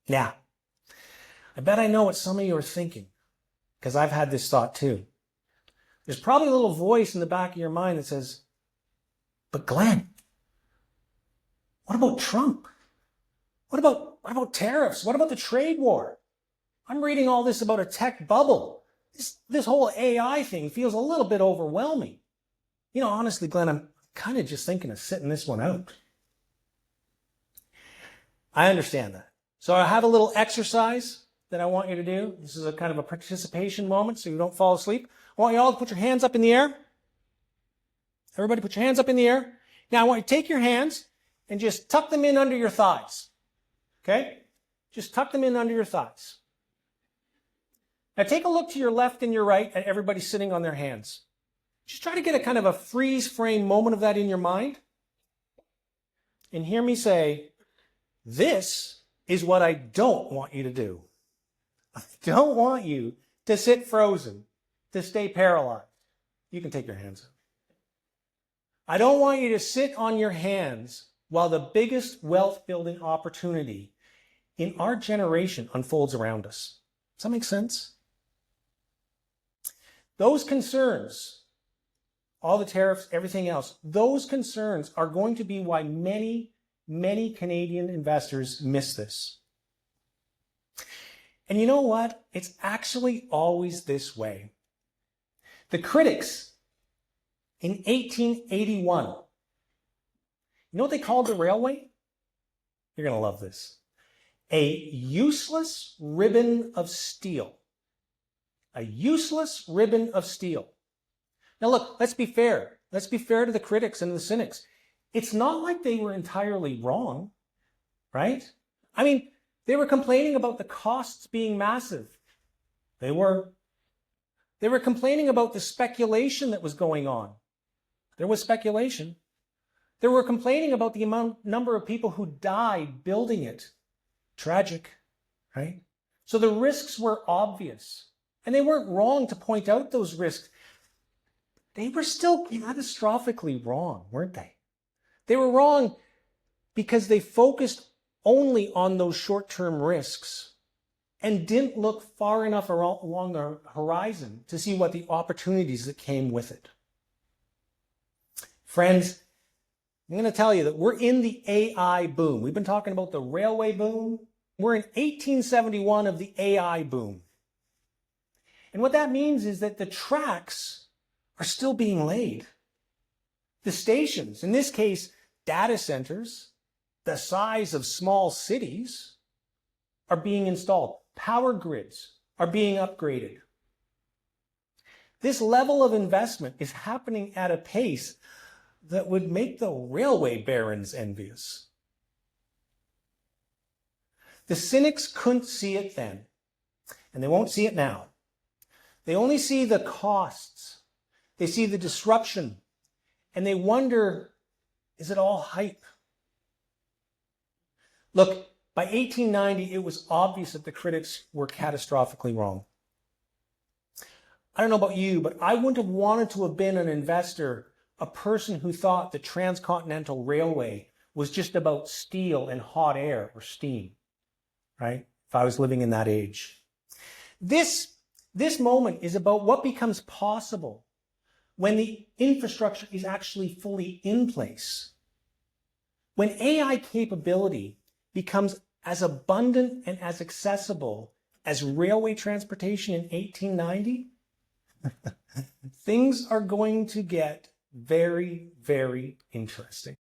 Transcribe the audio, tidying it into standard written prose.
Now, I bet I know what some of you are thinking, because I've had this thought too. There's probably a little voice in the back of your mind that says, but Glenn, what about Trump? What about tariffs? What about the trade war? I'm reading all this about a tech bubble. This whole AI thing feels a little bit overwhelming. You know, honestly, Glenn, I'm kind of just thinking of sitting this one out. I understand that. So I have a little exercise that I want you to do. This is a kind of a participation moment so you don't fall asleep. I want you all to put your hands up in the air. Everybody put your hands up in the air. Now I want you to take your hands and just tuck them in under your thighs. Okay? Just tuck them in under your thighs. Now take a look to your left and your right at everybody sitting on their hands. Just try to get a kind of a freeze frame moment of that in your mind. And hear me say, this is what I don't want you to do. I don't want you to sit frozen, to stay paralyzed. You can take your hands up. I don't want you to sit on your hands while the biggest wealth building opportunity in our generation unfolds around us. Does that make sense? Those concerns, all the tariffs, everything else, those concerns are going to be why many Canadian investors miss this. And you know what? It's actually always this way. The critics in 1881, you know what they called the railway? You're going to love this. A useless ribbon of steel. A useless ribbon of steel. Now look, let's be fair. Let's be fair to the critics and the cynics. It's not like they were entirely wrong, right? I mean, they were complaining about the costs being massive. They were complaining about the speculation that was going on. There was speculation. They were complaining about the number of people who died building it. Tragic, right? So the risks were obvious. And they weren't wrong to point out those risks. They were still catastrophically wrong, weren't they? They were wrong because they focused only on those short-term risks and didn't look far enough along the horizon to see what the opportunities that came with it. Friends, I'm going to tell you that we're in the AI boom. We've been talking about the railway boom. We're in 1871 of the AI boom. And what that means is that the tracks are still being laid. The stations, in this case, data centers, the size of small cities, are being installed. Power grids are being upgraded. This level of investment is happening at a pace that would make the railway barons envious. The cynics couldn't see it then, and they won't see it now. They only see the costs. They see the disruption, and they wonder, is it all hype? Look, by 1890, it was obvious that the critics were catastrophically wrong. I don't know about you, but I wouldn't have wanted to have been an investor, a person who thought the transcontinental railway was just about steel and hot air or steam, right? If I was living in that age. This moment is about what becomes possible when the infrastructure is actually fully in place. When AI capability becomes as abundant and as accessible as railway transportation in 1890, things are going to get very, very interesting.